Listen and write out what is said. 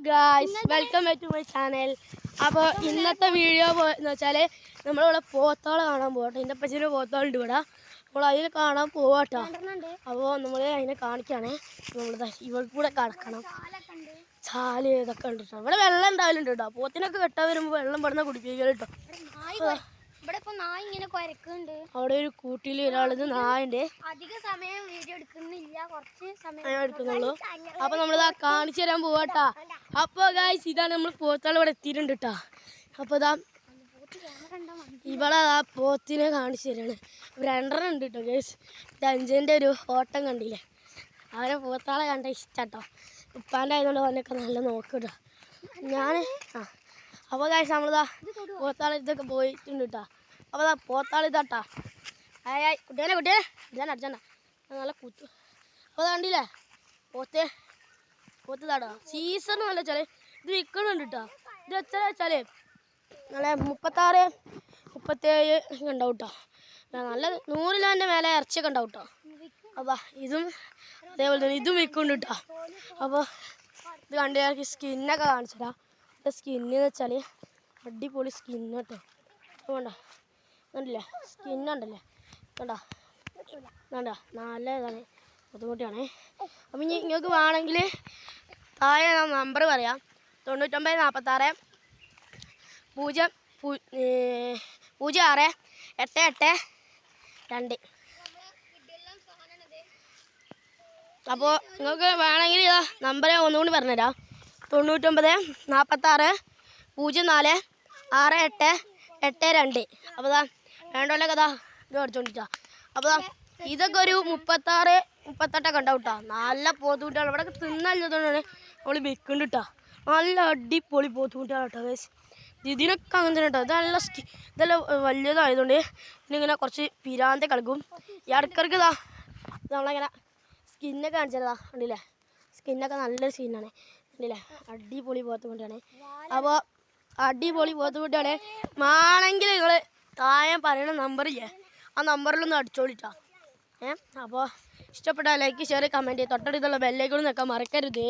Guys welcome back to my channel. അപ്പോൾ ഇന്നത്തെ video എന്ന് വെച്ചാൽ നമ്മളിവിടെ പോത്തോളെ കാണാൻ പോകട്ടെ. എൻ്റെ അപ്പച്ചന് പോത്തോളുണ്ട് ഇവിടെ. അപ്പോൾ അതിൽ കാണാൻ പോവാട്ടോ. അപ്പോൾ നമ്മൾ അതിനെ കാണിക്കുകയാണേ. നമ്മൾ ഇവൾക്ക് കൂടെ കടക്കണം. ചാല് ഇതൊക്കെ ഉണ്ട് കേട്ടോ. ഇവിടെ വെള്ളം ഉണ്ടാവലുണ്ട് കേട്ടോ. പോത്തിനൊക്കെ കെട്ടാൻ വരുമ്പോൾ വെള്ളം പെടുന്ന കുടിപ്പിക്കൽ കേട്ടോ. അവിടെ ഒരു കൂട്ടിൽ ഒരാളിത് നായൻ്റെ അധിക സമയം വീഡിയോ എടുക്കുന്നില്ല, കുറച്ച് സമയം എടുക്കുന്നുള്ളൂ. അപ്പൊ നമ്മളിതാ കാണിച്ചു തരാൻ പോവാട്ടാ. അപ്പൊ ഗായ്സ് ഇതാണ് നമ്മൾ പോത്താൾ ഇവിടെ എത്തിയിട്ടുണ്ട് കേട്ടാ. അപ്പൊ ഇതാ ഇവിടെ ആ പോത്തിനെ കാണിച്ചു തരാണ്. രണ്ടെണ്ണം ഉണ്ട് കേട്ടോ ഗൈസ്. ഇത് അഞ്ചൻ്റെ ഒരു ഓട്ടം കണ്ടില്ലേ. അവരെ പോത്താളെ കണ്ട ഇഷ്ടാട്ടോ. ഉപ്പാൻ്റെ ആയതുകൊണ്ട് അവനൊക്കെ നല്ല നോക്കൂട്ടോ ഞാൻ. അപ്പോൾ ഗൈസ് നമ്മളിതാ പോത്താളെ ഇതൊക്കെ പോയിട്ടുണ്ട് കേട്ടോ. അപ്പോൾ അതാ പോത്താൾ ഇതാട്ടാ. ആയി കുട്ടിയെ ഇതാണ് അടിച്ചണ്ട നല്ല കുത്തു. അപ്പോൾ അത് കണ്ടില്ലേ പോത്താടാ. സീസൺ നല്ല വെച്ചാൽ ഇത് വിൽക്കണുണ്ട് കേട്ടോ. ഇത് എത്ര വെച്ചാൽ നല്ല 36-37 ഉണ്ടാവും കേട്ടോ. നല്ല 100 കിലോൻ്റെ മേലെ ഇറച്ചിയൊക്കെ ഉണ്ടാവും കേട്ടോ. അപ്പോൾ ഇതും അതേപോലെ തന്നെ ഇതും വിൽക്കുന്നുണ്ട് കേട്ടോ. അപ്പോൾ ഇത് കണ്ടു സ്കിന്നൊക്കെ കാണിച്ചുതരാം. ഇത് സ്കിന്നെന്ന് വെച്ചാൽ അടിപൊളി സ്കിന്ന് കേട്ടോ. അതുകൊണ്ടാ കണ്ടില്ലേ സ്കിന്നുണ്ടല്ലേ കണ്ടോ വേണ്ട നല്ല ഇതാണ് ബുദ്ധിമുട്ടാണേ. അപ്പം ഇനി നിങ്ങൾക്ക് വേണമെങ്കിൽ താഴെ ഞാൻ നമ്പർ പറയാം. 9946-00882. അപ്പോൾ നിങ്ങൾക്ക് വേണമെങ്കിൽ ഇതാ നമ്പർ ഒന്നുകൂടി പറഞ്ഞുതരാം. 99-44-04-6882. അപ്പോൾ ഇതാ വേണ്ടല്ലേ കഥാ ഇത് അടിച്ചോണ്ടിട്ടാ. അപ്പോൾ ഇതൊക്കെ ഒരു 36-38 ഉണ്ടാവും കേട്ടോ. നല്ല പോത്തുകുട്ടിയാണ്. ഇവിടെ തിന്നല്ലതുകൊണ്ടാണ് നമ്മൾ വിൽക്കുന്നുണ്ട് കേട്ടോ. നല്ല അടിപൊളി പോത്തുകുട്ടിയാണ് കേട്ടോ ഗൈസ്. ഇതിനൊക്കെ അങ്ങനെ തന്നെ കേട്ടോ. ഇത് നല്ല ഇതെല്ലാം വലിയതായതുകൊണ്ട് ഇതിനിങ്ങനെ കുറച്ച് പിരാന്ത കളിക്കും. ഈ ഇടയ്ക്കിടയ്ക്ക് ഇത് നമ്മളിങ്ങനെ സ്കിന്നൊക്കെ കാണിച്ചതാ കണ്ടില്ലേ. സ്കിന്നൊക്കെ നല്ലൊരു സ്കിന്നാണ് കണ്ടില്ലേ. അടിപൊളി പോത്തുകുട്ടിയാണ്. അപ്പോൾ അടിപൊളി പോത്തുകുട്ടിയാണ്. വേണമെങ്കിൽ നിങ്ങൾ താഴെ പറയുന്ന നമ്പറില്ലേ ആ നമ്പറിലൊന്ന് അടിച്ചോളിട്ടാ. അപ്പോൾ ഇഷ്ടപ്പെട്ടാൽ ലൈക്ക് ഷെയർ കമൻറ്റ് തൊട്ടടുത്തുള്ള ബെല്ലൈക്കൺ നിൽക്കാൻ മറക്കരുത്.